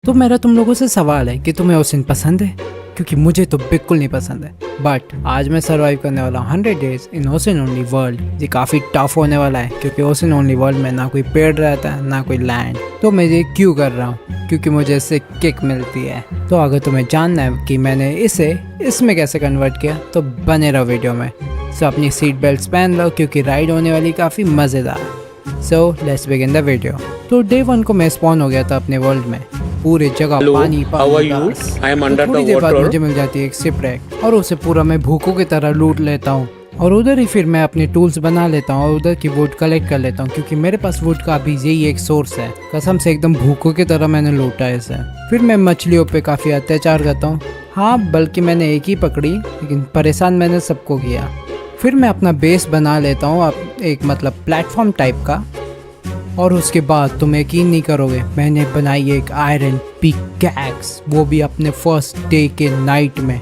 तो मेरा तुम लोगों से सवाल है कि तुम्हें ओसिन पसंद है, क्योंकि मुझे तो बिल्कुल नहीं पसंद है। बट आज मैं सरवाइव करने वाला हूँ 100 डेज इन ओसिन ओनली वर्ल्ड। ये काफ़ी टफ होने वाला है क्योंकि ओसिन ओनली वर्ल्ड में ना कोई पेड़ रहता है ना कोई लैंड। तो मैं ये क्यों कर रहा हूँ? क्योंकि मुझे इससे किक मिलती है। तो अगर तुम्हें जानना है कि मैंने इसे इसमें कैसे कन्वर्ट किया तो बने रहो वीडियो में। सो अपनी सीट बेल्ट पहन लो क्योंकि राइड होने वाली काफ़ी मज़ेदार। So let's begin the video. तो डे 1 को मैं स्पॉन हो गया था अपने वर्ल्ड में। पूरे जगह पानी घास। थोड़ी देर बाद मुझे मिल जाती है एक शिपरेक और उसे पूरा मैं भूखों की तरह लूट लेता हूँ और उधर ही फिर मैं अपने टूल्स बना लेता हूँ और उधर की वुड कलेक्ट कर लेता हूँ क्योंकि मेरे पास वुड का अभी यही एक सोर्स है। कसम से एकदम भूखों की तरह मैंने लूटा है इसे। फिर मैं मछलियों पे काफ़ी अत्याचार करता हूँ। हाँ, बल्कि मैंने एक ही पकड़ी लेकिन परेशान मैंने सबको किया। फिर मैं अपना बेस बना लेता हूँ एक प्लेटफॉर्म टाइप का। और उसके बाद तुम यकीन नहीं करोगे, मैंने बनाई एक आयरन पिकैक्स, वो भी अपने फर्स्ट डे के नाइट में।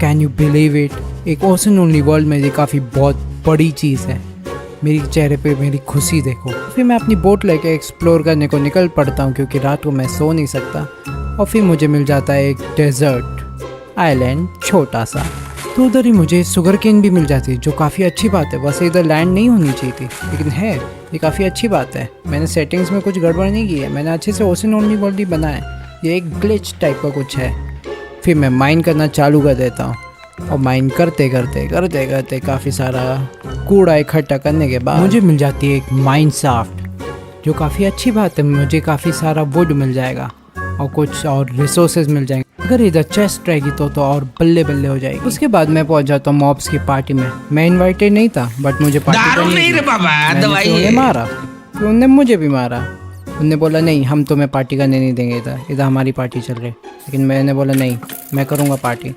Can you believe it? एक ओशन ओनली वर्ल्ड में ये काफ़ी बहुत बड़ी चीज़ है। मेरी चेहरे पे मेरी खुशी देखो। फिर मैं अपनी बोट लेके एक्सप्लोर करने को निकल पड़ता हूँ क्योंकि रात को मैं सो नहीं सकता। और फिर मुझे मिल जाता है एक डेजर्ट आइलैंड छोटा सा। तो उधर ही मुझे शुगर केन भी मिल जाती है जो काफ़ी अच्छी बात है। वैसे इधर लैंड नहीं होनी चाहिए थी लेकिन है, ये काफ़ी अच्छी बात है। मैंने सेटिंग्स में कुछ गड़बड़ नहीं की है, मैंने अच्छे से ओशन ओनली वर्ल्ड ही बनाया है। ये एक ग्लिच टाइप का कुछ है। फिर मैं माइन करना चालू कर देता हूँ और माइन करते करते काफ़ी सारा कूड़ा इकट्ठा करने के बाद मुझे मिल जाती है एक माइन शाफ्ट जो काफ़ी अच्छी बात है। मुझे काफ़ी सारा वुड मिल जाएगा और कुछ और रिसोर्सेज मिल जाएंगे। अगर इधर चेस्ट रहेगी तो और बल्ले बल्ले हो जाएगी। उसके बाद मैं पहुंच जाता हूँ मॉब्स की पार्टी में। मैं इनवाइटेड नहीं था बट मुझे पार्टी करनी थी। उन्हें मारा, फिर उन्होंने मुझे भी मारा। उन्होंने बोला नहीं, हम तुम्हें पार्टी करने नहीं देंगे, इधर हमारी पार्टी चल रही। लेकिन मैंने बोला नहीं, मैं करूँगा पार्टी।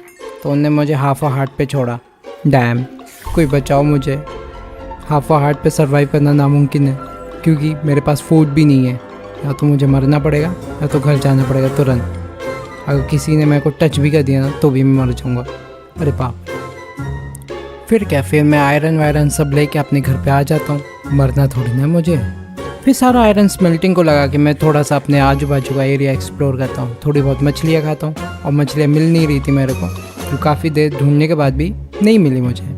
तो उन्होंने मुझे हाफ हार्ट पे छोड़ा। डैम, कोई बचाओ मुझे। हाफ हार्ट पे सर्वाइव करना नामुमकिन है क्योंकि मेरे पास फूड भी नहीं है। या तो मुझे मरना पड़ेगा या तो घर जाना पड़ेगा तुरंत। अगर किसी ने मेरे को टच भी कर दिया ना तो भी मैं मर जाऊँगा। अरे बाप। फिर क्या, फिर मैं आयरन वायरन सब लेके अपने घर पे आ जाता हूँ। मरना थोड़ी ना मुझे। फिर सारा आयरन स्मेल्टिंग को लगा के मैं थोड़ा सा अपने आजू बाजू का एरिया एक्सप्लोर करता हूँ। थोड़ी बहुत मछलियाँ खाता हूँ और मछलियाँ मिल नहीं रही थी मेरे को, तो काफ़ी देर ढूंढने के बाद भी नहीं मिली मुझे।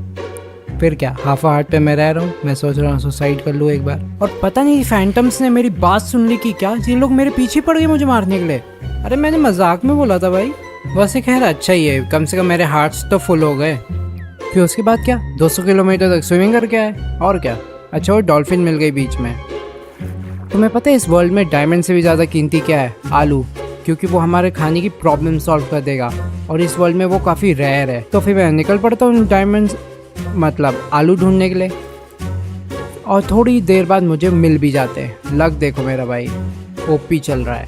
फिर क्या, हाफ हार्ट पे मैं रह रहा हूँ। मैं सोच रहा हूँ सुसाइड कर लूँ एक बार। और पता नहीं फैंटम्स ने मेरी बात सुन ली कि क्या, ये लोग मेरे पीछे पड़ गए मुझे मारने के लिए। अरे मैंने मजाक में बोला था भाई। वैसे खैर अच्छा ही है, कम से कम मेरे हार्ट्स तो फुल हो गए। फिर उसके बाद क्या, 200 किलोमीटर तक स्विमिंग करके आए और क्या। अच्छा, वो डॉल्फिन मिल गई बीच में। तुम्हें पता है इस वर्ल्ड में डायमंड से भी ज़्यादा कीमती क्या है? आलू, क्योंकि वो हमारे खाने की प्रॉब्लम सॉल्व कर देगा और इस वर्ल्ड में वो काफ़ी रेयर है। तो फिर मैं निकल पड़ता हूँ डायमंड आलू ढूंढने के लिए। और थोड़ी देर बाद मुझे मिल भी जाते हैं। लक देखो मेरा भाई, ओपी चल रहा है।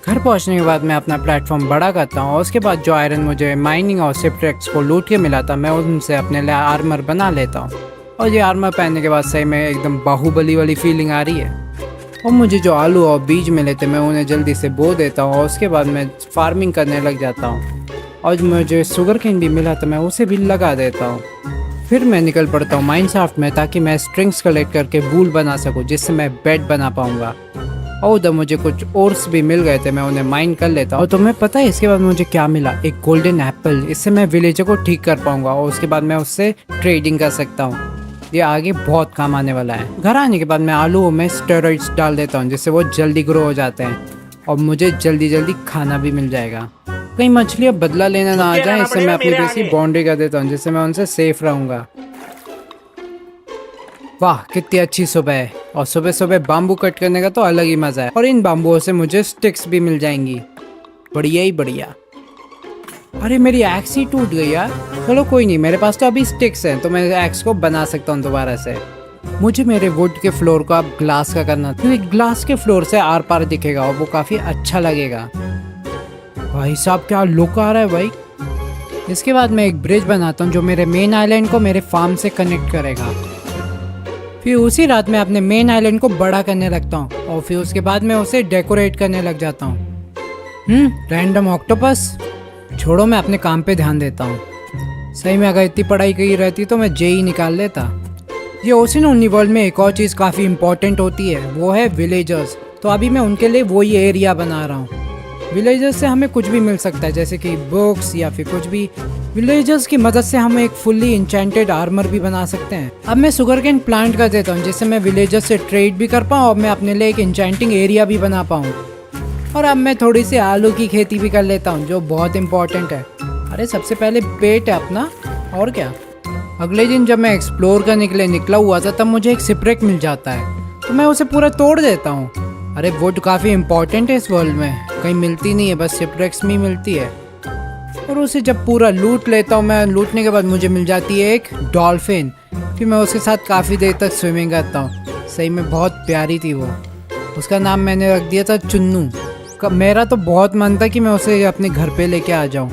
घर पहुंचने के बाद मैं अपना प्लेटफॉर्म बड़ा करता हूँ और उसके बाद जो आयरन मुझे माइनिंग और शिपरेक्स को लूट के मिला था मैं उनसे अपने लिए आर्मर बना लेता हूँ। और ये आर्मर पहनने के बाद सही में एकदम बाहुबली वाली फीलिंग आ रही है। और मुझे जो आलू और बीज मिले थे मैं उन्हें जल्दी से बो देता हूँ और उसके बाद मैं फार्मिंग करने लग जाता हूँ। और मुझे शुगर केन भी मिला तो मैं उसे भी लगा देता हूँ। फिर मैं निकल पड़ता हूँ माइन शाफ्ट में ताकि मैं स्ट्रिंग्स कलेक्ट करके वूल बना सकूँ जिससे मैं बेड बना पाऊँगा। और उधर मुझे कुछ ओर्स भी मिल गए थे, मैं उन्हें माइन कर लेता हूँ। और तुम्हें पता है इसके बाद मुझे क्या मिला? एक गोल्डन एप्पल। इससे मैं विलेजर को ठीक कर पाऊंगा और उसके बाद मैं उससे ट्रेडिंग कर सकता हूँ। ये आगे बहुत काम आने वाला है। घर आने के बाद मैं आलूओं में स्टेरॉइड्स डाल देता हूँ जिससे वो जल्दी ग्रो हो जाते हैं और मुझे जल्दी जल्दी खाना भी मिल जाएगा। कहीं मछलियाँ बदला लेना ना आ जाए, इससे मैं अपनी जैसी बाउंड्री कर देता हूँ जिससे मैं उनसे सेफ रहूँगा। वाह, कितनी अच्छी सुबह है। और सुबह सुबह बाम्बू कट करने का तो अलग ही मजा है। और इन बाम्बुओं से मुझे स्टिक्स भी मिल जाएंगी। बढ़िया ही बढ़िया। अरे मेरी एक्स ही टूट गई यार। चलो कोई नहीं, मेरे पास तो अभी स्टिक्स हैं तो मैं एक्स को बना सकता हूँ दोबारा से। मुझे मेरे वुड के फ्लोर को अब ग्लास का करना था क्योंकि ग्लास के फ्लोर से आर पार दिखेगा और वो काफ़ी अच्छा लगेगा। भाई साहब क्या लुक आ रहा है भाई। इसके बाद मैं एक ब्रिज बनाता हूँ जो मेरे मेन आइलैंड को मेरे फार्म से कनेक्ट करेगा। फिर उसी रात में अपने मेन आइलैंड को बड़ा करने लगता हूँ और फिर उसके बाद मैं उसे डेकोरेट करने लग जाता हूँ। रैंडम ऑक्टोपस, छोड़ो मैं अपने काम पे ध्यान देता हूँ। सही में अगर इतनी पढ़ाई की रहती तो मैं जेई निकाल लेता। ये ओशन ओनली वर्ल्ड में एक और चीज़ काफ़ी इंपॉर्टेंट होती है, वो है विलेजर्स। तो अभी मैं उनके लिए वही एरिया बना रहा हूँ। विलेजर्स से हमें कुछ भी मिल सकता है, जैसे कि बुक्स या फिर कुछ भी। विलेजर्स की मदद से हम एक फुल्ली इंचेंटेड आर्मर भी बना सकते हैं। अब मैं शुगर केन प्लांट कर देता हूँ, जिससे मैं विलेजर्स से ट्रेड भी कर पाऊँ और मैं अपने लिए एक इंचेंटिंग एरिया भी बना पाऊँ। और अब मैं थोड़ी सी आलू की खेती भी कर लेता हूँ, जो बहुत इंपॉर्टेंट है। अरे सबसे पहले पेट है अपना, और क्या। अगले दिन जब मैं एक्सप्लोर करने के लिए निकला हुआ था, तब मुझे एक सिपरेक मिल जाता है, तो मैं उसे पूरा तोड़ देता हूँ। अरे वुड काफ़ी इंपॉर्टेंट है इस वर्ल्ड में, कहीं मिलती नहीं है, बस सिपरेक्स में ही मिलती है। और उसे जब पूरा लूट लेता हूँ मैं, लूटने के बाद मुझे मिल जाती है एक डॉल्फिन। फिर मैं उसके साथ काफ़ी देर तक स्विमिंग करता हूँ। सही में बहुत प्यारी थी वो। उसका नाम मैंने रख दिया था चुन्नू। मेरा तो बहुत मन था कि मैं उसे अपने घर पे लेके आ जाऊँ,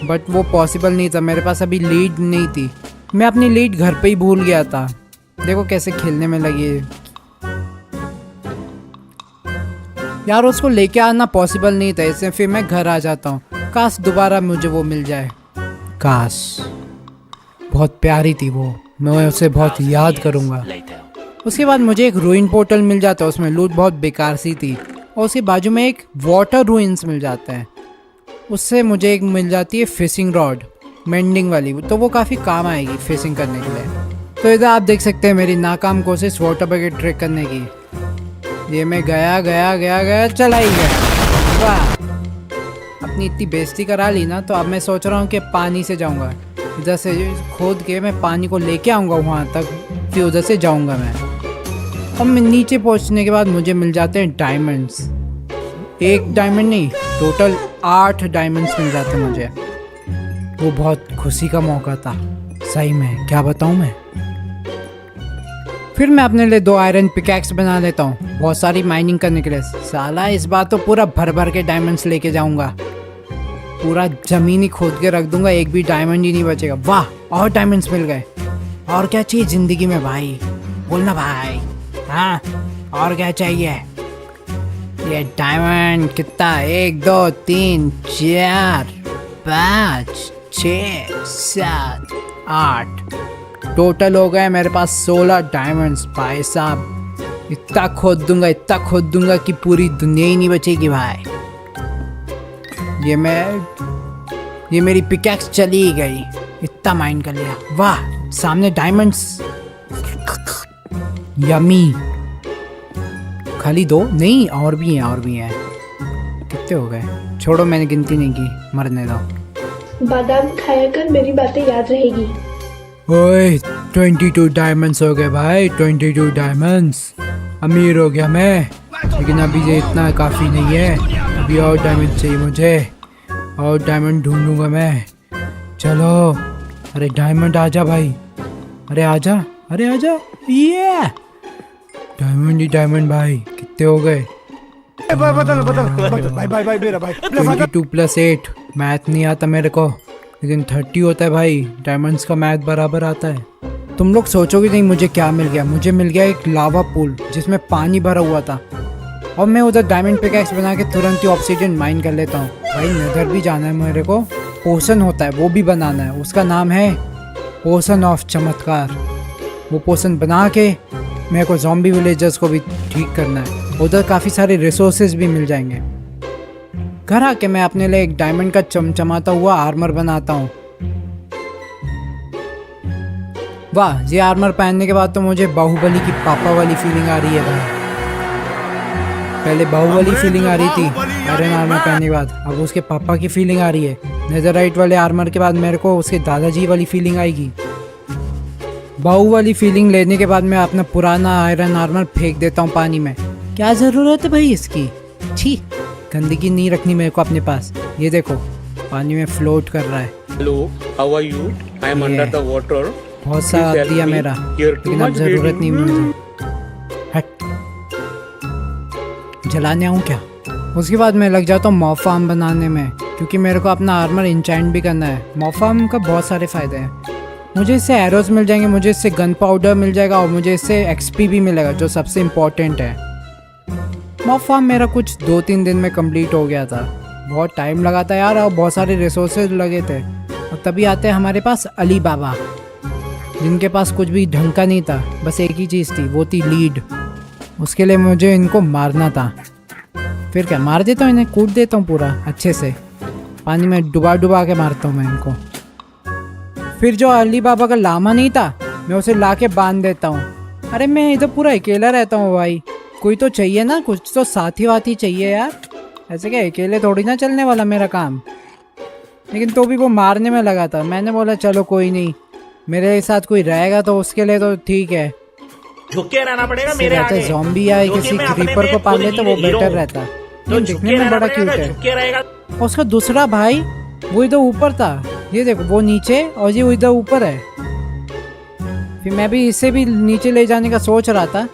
बट वो पॉसिबल नहीं था, मेरे पास अभी लीड नहीं थी। मैं अपनी लीड घर पे ही भूल गया था। देखो कैसे खेलने में लगी है यार। उसको लेके आना पॉसिबल नहीं था, इससे फिर मैं घर आ जाता हूँ। काश दोबारा मुझे वो मिल जाए, काश। बहुत प्यारी थी वो, मैं उसे बहुत याद करूँगा। उसके बाद मुझे एक रूइन पोर्टल मिल जाता है, उसमें लूट बहुत बेकार सी थी। और उसके बाजू में एक वाटर रूइंस मिल जाता है, उससे मुझे एक मिल जाती है फिशिंग रॉड, मेंडिंग वाली, तो वो काफ़ी काम आएगी फिशिंग करने के लिए। तो इधर आप देख सकते हैं मेरी नाकाम कोशिश वाटर बकेट ट्रिक करने की। ये मैं गया गया गया गया चला ही गया। वाह, अपनी इतनी बेइज्जती करा ली ना, तो अब मैं सोच रहा हूँ कि पानी से जाऊँगा। इधर से खोद के मैं पानी को लेके आऊँगा वहाँ तक, फिर उधर से जाऊँगा मैं। अब मैं नीचे पहुँचने के बाद मुझे मिल जाते हैं डायमंड्स। एक डायमंड नहीं, टोटल 8 डायमंड्स मिल जाते हैं मुझे। वो बहुत खुशी का मौका था, सही में क्या बताऊँ मैं। फिर मैं अपने लिए 2 आयरन पिकैक्स बना लेता हूँ, बहुत सारी माइनिंग करने के लिए। साला इस बार तो पूरा भर भर के डायमंड्स लेके जाऊँगा, पूरा ज़मीन ही खोद के रख दूंगा, एक भी डायमंड ही नहीं बचेगा। वाह, और डायमंड्स मिल गए। और क्या चाहिए ज़िंदगी में भाई, बोलना भाई। हाँ, और क्या चाहिए। ये डायमंड कितना, 1 2 3 4 5 6 7 8 टोटल हो गए मेरे पास 16 डायमंड्स। भाई साहब, इतना खोद दूंगा कि पूरी दुनिया ही नहीं बचेगी भाई। ये मेरी पिकैक्स चली ही गई, इतना माइन कर लिया। वाह, सामने डायमंड्स, यमी। खाली 2 नहीं, और भी हैं। कितने हो गए, छोड़ो मैंने गिनती नहीं की, मरने दो। बादाम खाया कर, मेरी बातें याद रहेगी। ओए 22 डायमंड्स हो गए भाई, 22 डायमंड्स। अमीर हो गया मैं, लेकिन अभी ये इतना काफ़ी नहीं है, अभी और डायमंड चाहिए मुझे, और डायमंड ढूंढूंगा मैं। चलो, अरे डायमंड आजा भाई, अरे आजा, ये डायमंड ही डायमंड भाई। कितने हो गए, भाई मेरा भाई 22 + 8। मैथ नहीं आता मेरे को, लेकिन 30 होता है भाई, डायमंड्स का मैथ बराबर आता है। तुम लोग सोचोगे नहीं मुझे क्या मिल गया। मुझे मिल गया एक लावा पूल जिसमें पानी भरा हुआ था, और मैं उधर डायमंड पिकैक्स बना के तुरंत ही ऑब्सीडियन माइन कर लेता हूँ। भाई नदर भी जाना है मेरे को, पोशन होता है वो भी बनाना है, उसका नाम है पोशन ऑफ चमत्कार। वो पोशन बना के मेरे को ज़ॉम्बी विलेजर्स को भी ठीक करना है, उधर काफ़ी सारे रिसोर्सेज भी मिल जाएंगे। घर आके मैं अपने लिए एक डायमंड का चमचमाता हुआ आर्मर बनाता हूँ। वाह, ये आर्मर पहनने के बाद तो मुझे बाहुबली की पापा वाली फीलिंग आ रही है भाई। पहले बाहुबली फीलिंग आ रही थी आयरन आर्मर पहनने के बाद, अब उसके पापा की फीलिंग आ रही है। नेदरराइट वाले आर्मर के बाद मेरे को उसके दादाजी वाली फीलिंग आएगी। बाहुबली फीलिंग लेने के बाद मैं अपना पुराना आयरन आर्मर फेंक देता हूँ पानी में। क्या ज़रूरत है भाई इसकी, छी, गंदगी नहीं रखनी मेरे को अपने पास। ये देखो पानी में फ्लोट कर रहा है। Hello, how are you? I am under the water. बहुत साथ दिया मेरा, लेकिन अब ज़रूरत नहीं मुझे। हट, जलाने आऊँ क्या। उसके बाद मैं लग जाता हूँ मॉब फार्म बनाने में, क्योंकि मेरे को अपना आर्मर इंचेंट भी करना है। मॉब फार्म का बहुत सारे फ़ायदे हैं, मुझे इससे एरोज मिल जाएंगे, मुझे इससे गन पाउडर मिल जाएगा, और मुझे इससे एक्सपी भी मिलेगा, जो सबसे इम्पोर्टेंट है। मॉब फार्म मेरा कुछ 2-3 दिन में कंप्लीट हो गया था। बहुत टाइम लगा था यार, और बहुत सारे रिसोर्सेज लगे थे। और तभी आते हैं हमारे पास अली बाबा, जिनके पास कुछ भी ढंग का नहीं था, बस एक ही चीज़ थी, वो थी लीड। उसके लिए मुझे इनको मारना था। फिर क्या मार देता हूँ इन्हें, कूट देता हूँ पूरा अच्छे से, पानी में डुबा डुबा के मारता हूँ मैं इनको। फिर जो अली बाबा का लामा नहीं था, मैं उसे ला के बांध देता हूँ। अरे मैं इधर पूरा अकेला रहता हूँ भाई, कोई तो चाहिए ना, कुछ तो साथी वाथी चाहिए यार, ऐसे क्या अकेले थोड़ी ना चलने वाला मेरा काम। लेकिन तो भी वो मारने में लगा था, मैंने बोला चलो कोई नहीं, मेरे साथ कोई रहेगा तो उसके लिए तो ठीक है। झुके रहना पड़ेगा मेरे आगे। ज़ॉम्बी या क्योंकि किसी मैं अपने क्रीपर को में पाल खुद ले तो वो हीरो बेटर हूँ। रहता। तो दिखने में बड़ा क्यूट है। झुके रहेगा। और उसका दूसरा भाई वो इधर ऊपर था, ये देखो वो नीचे और ये इधर ऊपर है। फिर मैं भी इसे भी नीचे ले जाने का सोच रहा था,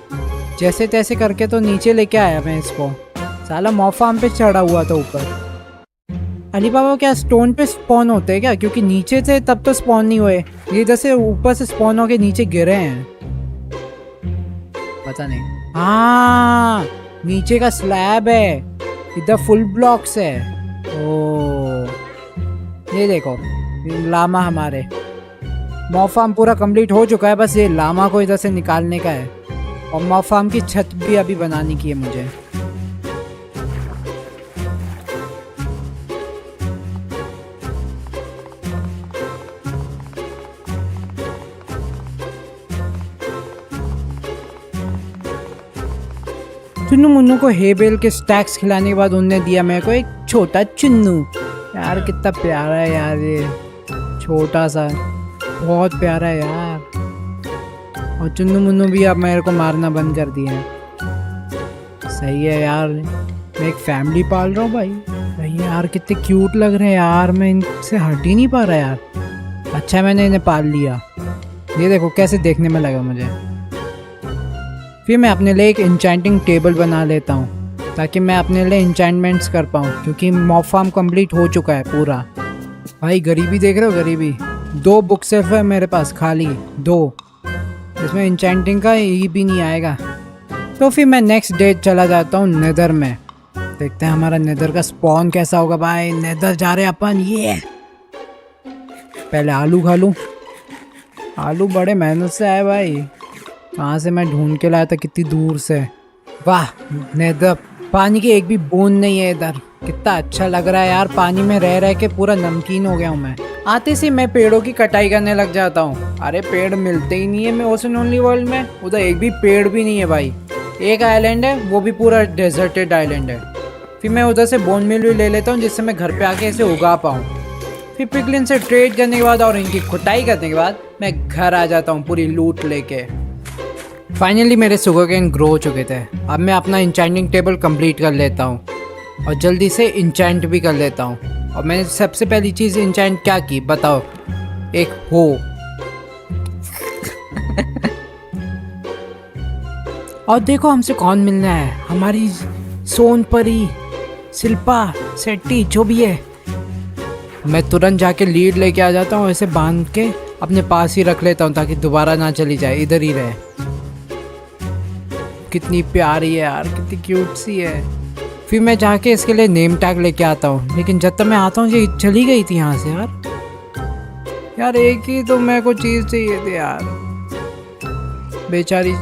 जैसे तैसे करके तो नीचे लेके आया मैं इसको। साला मॉफार्म पे चढ़ा हुआ था ऊपर। अली बाबा क्या स्टोन पे स्पॉन होते हैं क्या? क्योंकि नीचे से तब तो स्पॉन नहीं हुए, ये इधर से ऊपर से स्पॉन होके नीचे गिरे हैं, पता नहीं। हाँ नीचे का स्लैब है, इधर फुल ब्लॉक्स है। ओ ये देखो लामा, हमारे मॉफार्म पूरा कंप्लीट हो चुका है, बस ये लामा को इधर से निकालने का है। और मॉफार्म की छत भी अभी बनानी की है मुझे। चुन्नू मुन्नू को हे बेल के स्टैक्स खिलाने के बाद उनने दिया मेरे को एक छोटा चुन्नू। यार कितना प्यारा है यार, ये छोटा सा बहुत प्यारा है यार। और चुन्नू मुन्नू भी अब मेरे को मारना बंद कर दिया है। सही है यार, मैं एक फैमिली पाल रहा हूँ भाई। भाई यार कितने क्यूट लग रहे हैं यार, मैं इनसे हट ही नहीं पा रहा यार। अच्छा मैंने इन्हें पाल लिया, ये देखो कैसे देखने में लगा मुझे। फिर मैं अपने लिए एक इंचेंटिंग टेबल बना लेता हूँ ताकि मैं अपने लिए इंचेंटमेंट्स कर पाऊँ, क्योंकि मॉब फार्म कंप्लीट हो चुका है पूरा। भाई गरीबी देख रहे हो, गरीबी। 2 बुक सिर्फ है मेरे पास, खाली 2, इसमें इंचेंटिंग का ई भी नहीं आएगा। तो फिर मैं नेक्स्ट डे चला जाता हूँ नेदर में। देखते हैं हमारा नेदर का स्पॉन कैसा होगा। भाई नेदर जा रहे अपन। ये पहले आलू खा लूँ, आलू बड़े मेहनत से आए भाई, कहाँ से मैं ढूंढ के लाया था, कितनी दूर से। वाह नेदर, पानी की एक भी बूंद नहीं है इधर, कितना अच्छा लग रहा है यार। पानी में रह रह के पूरा नमकीन हो गया हूँ मैं। आते से मैं पेड़ों की कटाई करने लग जाता हूँ। अरे पेड़ मिलते ही नहीं है मैं ओशन ओनली वर्ल्ड में, उधर एक भी पेड़ भी नहीं है भाई। एक आइलैंड है, वो भी पूरा डेजर्टेड आइलैंड है। फिर मैं उधर से बोन मिल भी ले लेता हूँ जिससे मैं घर पे आके इसे उगा पाऊँ। फिर पिगलिन से ट्रेड करने के बाद और इनकी कुटाई करने के बाद मैं घर आ जाता हूँ पूरी लूट लेके। फाइनली मेरे सुगरकेन ग्रो हो चुके थे। अब मैं अपना इंचेंटिंग टेबल कंप्लीट कर लेता हूँ और जल्दी से इंचेंट भी कर लेता हूँ। और मैंने सबसे पहली चीज़ इंचेंट क्या की बताओ? एक हो। और देखो हमसे कौन मिलना है, हमारी सोनपरी, शिल्पा शेट्टी जो भी है। मैं तुरंत जाके लीड लेके आ जाता हूँ, ऐसे बांध के अपने पास ही रख लेता हूँ ताकि दोबारा ना चली जाए, इधर ही रहे। कितनी प्यारी है यार, कितनी क्यूट सी है। फिर मैं जाके इसके लिए नेम टैग लेके आता हूँ, लेकिन जब तक मैं आता हूँ ये चली गई थी यहाँ से यार। एक ही तो मेरे को चीज़ चाहिए थी यार, बेचारी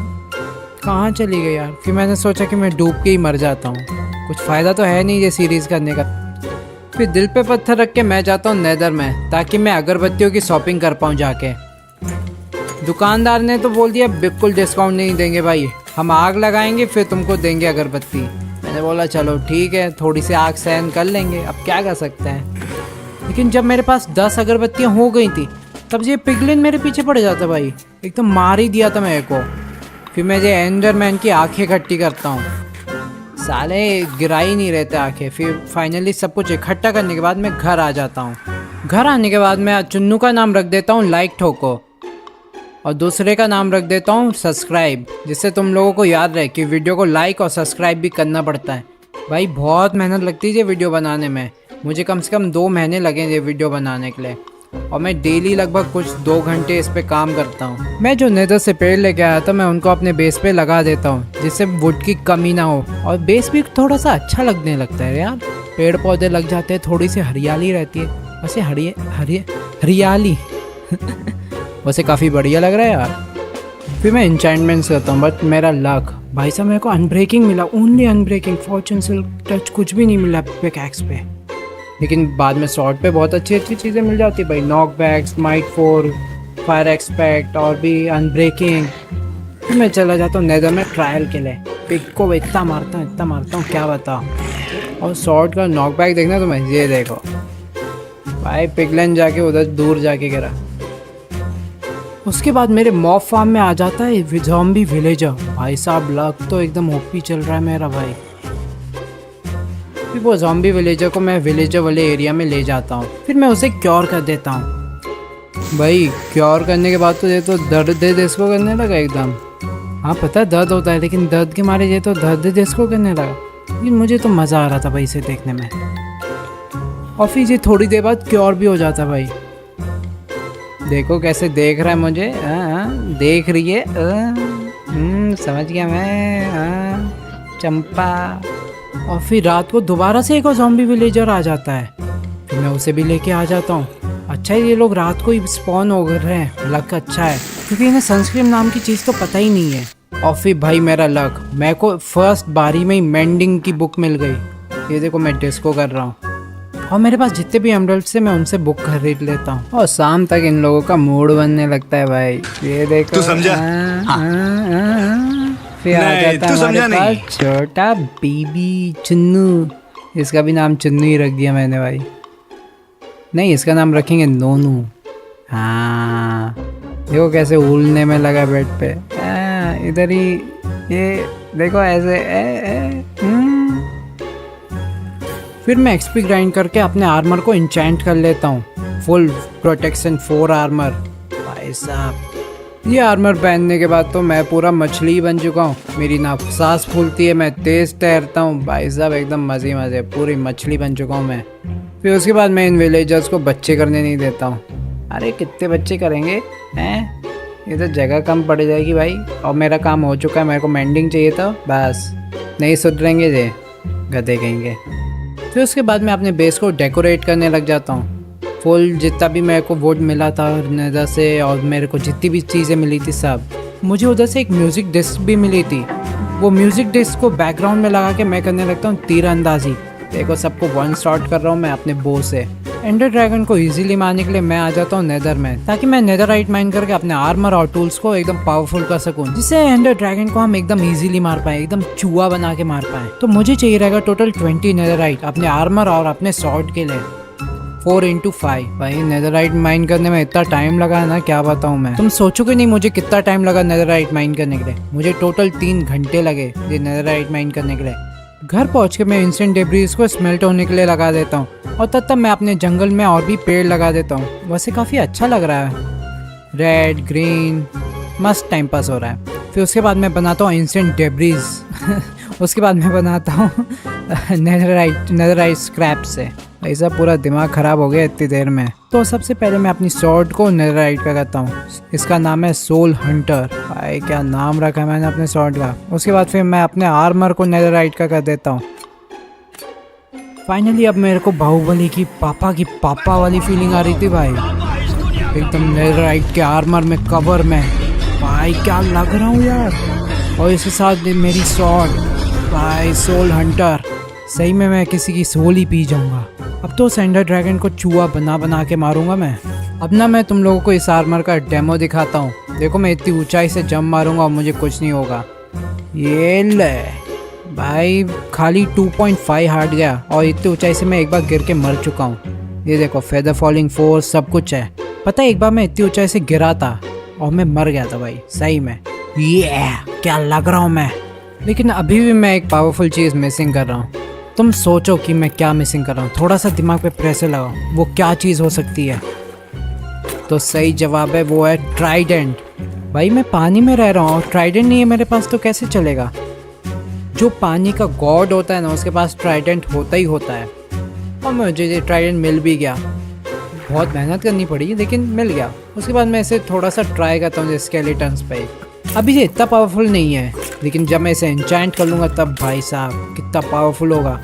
कहाँ चली गई यार। फिर मैंने सोचा कि मैं डूब के ही मर जाता हूँ, कुछ फ़ायदा तो है नहीं ये सीरीज़ करने का। फिर दिल पे पत्थर रख के मैं जाता हूँ नेदर में ताकि मैं अगरबत्तियों की शॉपिंग कर पाऊँ जाके। दुकानदार ने तो बोल दिया बिल्कुल डिस्काउंट नहीं देंगे भाई, हम आग लगाएंगे फिर तुमको देंगे अगरबत्ती। मैंने बोला चलो ठीक है, थोड़ी सी आग सहन कर लेंगे, अब क्या कर सकते हैं। लेकिन जब मेरे पास 10 अगरबत्तियाँ हो गई थी तब ये पिगलिन मेरे पीछे पड़ जाता भाई, एकदम मार ही दिया था मेरे को। फिर मैं ये एंडरमैन की आंखें इकट्ठी करता हूँ, साले गिरा ही नहीं रहते आंखें। फिर फाइनली सब कुछ इकट्ठा करने के बाद मैं घर आ जाता हूँ। घर आने के बाद मैं चुन्नू का नाम रख देता हूँ लाइक ठोको और दूसरे का नाम रख देता हूँ सब्सक्राइब, जिससे तुम लोगों को याद रहे कि वीडियो को लाइक और सब्सक्राइब भी करना पड़ता है भाई। बहुत मेहनत लगती है ये वीडियो बनाने में, मुझे कम से कम 2 महीने लगे ये वीडियो बनाने के लिए। और मैं डेली लगभग कुछ 2 घंटे इस पे काम करता हूँ। मैं जो नेदर से पेड़ लेके आया था मैं उनको अपने बेस पे लगा देता हूँ जिससे वुड की कमी ना हो और बेस भी थोड़ा सा अच्छा लगने लगता है यार। पेड़ पौधे लग जाते हैं, थोड़ी सी हरियाली रहती है, वैसे हरियाली वैसे काफ़ी बढ़िया लग रहा है यार। फिर मैं इंचेंटमेंट्स करता हूँ बट मेरा लक भाई साहब मेरे को अनब्रेकिंग मिला, only unbreaking, Fortune silk touch कुछ भी नहीं मिला पिकैक्स पे। लेकिन बाद में शॉर्ट पे बहुत अच्छी अच्छी चीज़ें मिल जाती है भाई, knock back, smite 4, fire expect और भी अनब्रेकिंग। फिर मैं चला जाता हूँ नेदर में ट्रायल के लिए, पिक को इतना मारता हूँ क्या बताऊँ। और शॉर्ट का नॉक बैक देखना तो मैं ये देखो भाई, पिगलन जाके उधर दूर जाके गिरा। उसके बाद मेरे मॉब फार्म में आ जाता है ज़ॉम्बी विलेजर। भाई साहब लक तो एकदम ओपी चल रहा है मेरा भाई। फिर वो ज़ॉम्बी विलेजर को मैं विलेजर वाले एरिया में ले जाता हूँ, फिर मैं उसे क्योर कर देता हूँ। भाई क्योर करने के बाद तो ये तो दर्द इसको करने लगा एकदम। हाँ पता है दर्द होता है, लेकिन दर्द के मारे ये तो दर्द इसको करने लगा। लेकिन मुझे तो मज़ा आ रहा था भाई इसे देखने में। और फिर ये थोड़ी देर बाद क्योर भी हो जाता भाई। देखो कैसे देख रहा है मुझे, देख रही है, समझ गया मैं, चंपा। और फिर रात को दोबारा से एक और ज़ॉम्बी विलेजर आ जाता है, फिर मैं उसे भी लेके आ जाता हूँ। अच्छा है ये लोग रात को ही स्पॉन हो रहे हैं, लक अच्छा है, क्योंकि इन्हें सनस्क्रीन नाम की चीज़ तो पता ही नहीं है। और फिर भाई मेरा लक, मेरे को फर्स्ट बारी में ही मेंडिंग की बुक मिल गई। ये देखो मैं डिस्को कर रहा हूँ, और मेरे पास जितने भी एमरल्ड्स से मैं उनसे बुक खरीद लेता हूँ। और शाम तक इन लोगों का मूड बनने लगता है भाई। ये देखो तू समझा? फिर आ जाता है हमारे नहीं। पास छोटा बेबी चुन्नू। इसका भी नाम चुन्नू ही रख दिया मैंने भाई। नहीं, इसका नाम रखेंगे नोनू। हाँ देखो कैसे उलने में लगा बेड पे, इधर ही, ये देखो ऐसे फिर मैं एक्सपी ग्राइंड करके अपने आर्मर को इंचेंट कर लेता हूँ, फुल प्रोटेक्शन 4 आर्मर। भाई साहब ये आर्मर पहनने के बाद तो मैं पूरा मछली बन चुका हूँ। मेरी ना सांस फूलती है, मैं तेज तैरता हूँ भाई साहब, एकदम मज़े पूरी मछली बन चुका हूँ मैं। फिर उसके बाद मैं इन विलेजर्स को बच्चे करने नहीं देता हूँ। अरे कितने बच्चे करेंगे हैं, ये तो जगह कम पड़ जाएगी भाई। और मेरा काम हो चुका है, मेरे को मेंडिंग चाहिए था बस, नहीं सुधरेंगे जे गधे कहेंगे। फिर उसके बाद मैं अपने बेस को डेकोरेट करने लग जाता हूँ। फुल जितना भी मेरे को वुड मिला था नेदर से, और मेरे को जितनी भी चीज़ें मिली थी सब, मुझे उधर से एक म्यूज़िक डिस्क भी मिली थी। वो म्यूज़िक डिस्क को बैकग्राउंड में लगा के मैं करने लगता हूँ तीरंदाजी। देखो सबको वन शॉट कर रहा हूँ मैं अपने बो से। एंडर ड्रैगन को इजीली मारने के लिए मैं आ जाता हूँ नेदर में, ताकि मैं नेदरराइट माइन करके अपने आर्मर और टूल्स को एकदम पावरफुल कर सकूँ, जिससे एंडर ड्रैगन को हम एकदम इजीली मार पाए, एकदम चूहा बना के मार पाए। तो मुझे चाहिए रहेगा टोटल 20 नेदरराइट अपने आर्मर और अपने स्वॉर्ड के लिए, 4x5। भाई नेदरराइट माइन करने में इतना टाइम लगा है ना, क्या बताऊँ मैं। तुम सोचोगे नहीं मुझे कितना टाइम लगा नेदरराइट माइन करने के लिए। मुझे टोटल 3 घंटे लगे ये नेदरराइट माइन करने के लिए। घर पहुंच के मैं इंस्टेंट डेब्रीज को स्मेल्ट होने के लिए लगा देता हूँ, और तब तक मैं अपने जंगल में और भी पेड़ लगा देता हूँ। वैसे काफ़ी अच्छा लग रहा है, रेड ग्रीन मस्त टाइम पास हो रहा है। फिर उसके बाद मैं बनाता हूँ इंस्टेंट डेब्रीज उसके बाद मैं बनाता हूँ नेदरराइट स्क्रैप से। ऐसा पूरा दिमाग ख़राब हो गया इतनी देर में। तो सबसे पहले मैं अपनी स्वॉर्ड को नेदरराइट का करता हूँ, इसका नाम है सोल हंटर। भाई क्या नाम रखा है मैंने अपने स्वॉर्ड का। उसके बाद फिर मैं अपने आर्मर को नेदरराइट का कर देता हूँ। फाइनली अब मेरे को बाहुबली की पापा वाली फीलिंग आ रही थी भाई, एकदम नेदरराइट के आर्मर में, कवर में। भाई क्या लग रहा हूँ यार। और इसके साथ मेरी स्वॉर्ड, भाई सोल हंटर। सही में मैं किसी की सोल ही पी जाऊंगा। अब तो एंडर ड्रैगन को चूहा बना के मारूंगा मैं। अब ना मैं तुम लोगों को इस आर्मर का डेमो दिखाता हूँ। देखो मैं इतनी ऊंचाई से जंप मारूंगा और मुझे कुछ नहीं होगा। ये ले भाई, खाली 2.5 हार्ट गया, और इतनी ऊंचाई से मैं एक बार गिर के मर चुका हूँ। ये देखो फेदर फॉलिंग फोर्स सब कुछ है। पता है एक बार मैं इतनी ऊंचाई से गिरा था और मैं मर गया था भाई, सही में। ये क्या लग रहा हूँ मैं। लेकिन अभी भी मैं एक पावरफुल चीज़ मिसिंग कर रहा हूँ। तुम सोचो कि मैं क्या मिसिंग कर रहा हूँ, थोड़ा सा दिमाग पे प्रेशर लगाओ, वो क्या चीज़ हो सकती है। तो सही जवाब है वो है ट्राइडेंट। भाई मैं पानी में रह रहा हूँ और ट्राइडेंट नहीं है मेरे पास, तो कैसे चलेगा। जो पानी का गॉड होता है ना, उसके पास ट्राइडेंट होता ही होता है। और मुझे ये ट्राइडेंट मिल भी गया, बहुत मेहनत करनी पड़ी लेकिन मिल गया। उसके बाद मैं इसे थोड़ा सा ट्राई करता हूँ स्केलेटन्स पे। अभी ये इतना पावरफुल नहीं है, लेकिन जब मैं इसे एन्चेंट कर लूँगा तब भाई साहब कितना पावरफुल होगा।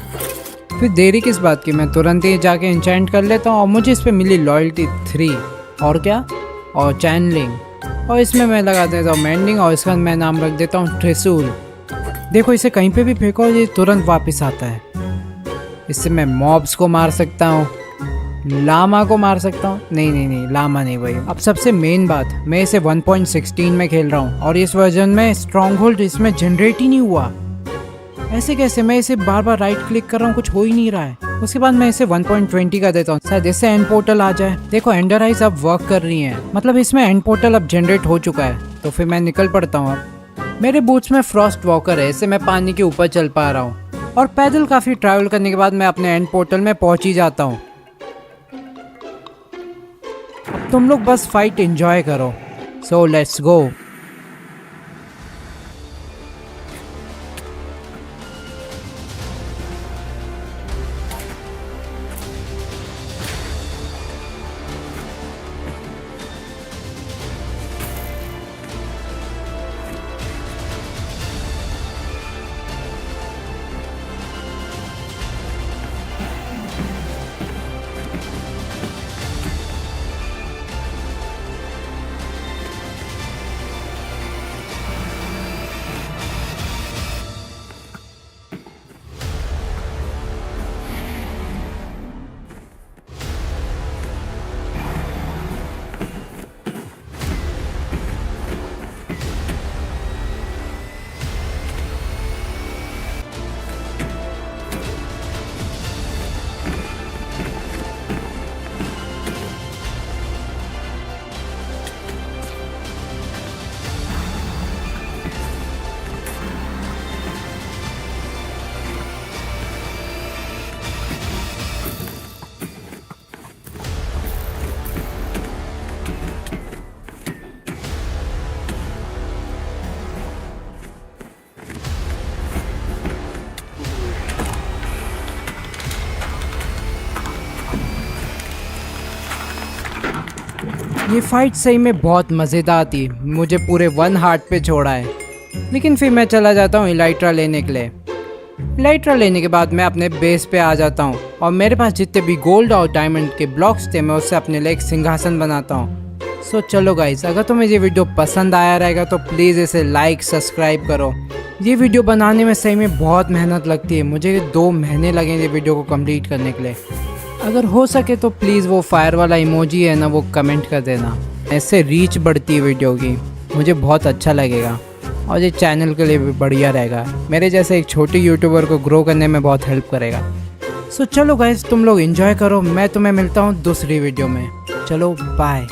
फिर देरी किस बात की, मैं तुरंत ही जाके एन्चेंट कर लेता हूँ। और मुझे इस पर मिली लॉयल्टी 3 और क्या, और चैनलिंग। और इसमें मैं लगा देता हूँ मेंडिंग, और इसका मैं नाम रख देता हूँ त्रिशूल। देखो इसे कहीं पे भी फेंको ये तुरंत वापस आता है। इससे मैं मॉब्स को मार सकता हूँ, लामा को मार सकता हूँ। नहीं लामा नहीं भाई। अब सबसे मेन बात, मैं इसे 1.16 में खेल रहा हूँ और इस वर्जन में स्ट्रॉन्ग होल्ड इसमें जनरेट ही नहीं हुआ। ऐसे कैसे? मैं इसे बार बार राइट क्लिक कर रहा हूँ, कुछ हो ही नहीं रहा है। उसके बाद मैं इसे 1.20 का देता हूँ, शायद इससे एंड पोर्टल आ जाए। देखो एंडर आइज अब वर्क कर रही हैं, मतलब इसमें एंड पोर्टल अब जनरेट हो चुका है। तो फिर मैं निकल पड़ता हूँ। अब मेरे बूट्स में फ्रॉस्ट वॉकर है, इससे मैं पानी के ऊपर चल पा रहा हूँ और पैदल काफ़ी ट्रैवल करने के बाद मैं अपने एंड पोर्टल में पहुँच ही जाता हूँ। तुम लोग बस फाइट एंजॉय करो। So let's go. ये फाइट सही में बहुत मज़ेदार थी, मुझे पूरे 1 हार्ट पे छोड़ा है। लेकिन फिर मैं चला जाता हूँ इलाइट्रा लेने के लिए। इलाइट्रा लेने के बाद मैं अपने बेस पे आ जाता हूँ और मेरे पास जितने भी गोल्ड और डायमंड के ब्लॉक्स थे मैं उससे अपने लिए एक सिंहासन बनाता हूँ। सो चलो गाइस, अगर तुम्हें ये वीडियो पसंद आया रहेगा तो प्लीज़ इसे लाइक सब्सक्राइब करो। ये वीडियो बनाने में सही में बहुत मेहनत लगती है, मुझे 2 महीने लगे ये वीडियो को कंप्लीट करने के लिए। अगर हो सके तो प्लीज़ वो फायर वाला इमोजी है ना, वो कमेंट कर देना, ऐसे रीच बढ़ती है वीडियो की, मुझे बहुत अच्छा लगेगा और ये चैनल के लिए भी बढ़िया रहेगा। मेरे जैसे एक छोटे यूट्यूबर को ग्रो करने में बहुत हेल्प करेगा। सो चलो गाइस, तुम लोग एंजॉय करो, मैं तुम्हें मिलता हूँ दूसरी वीडियो में। चलो बाय।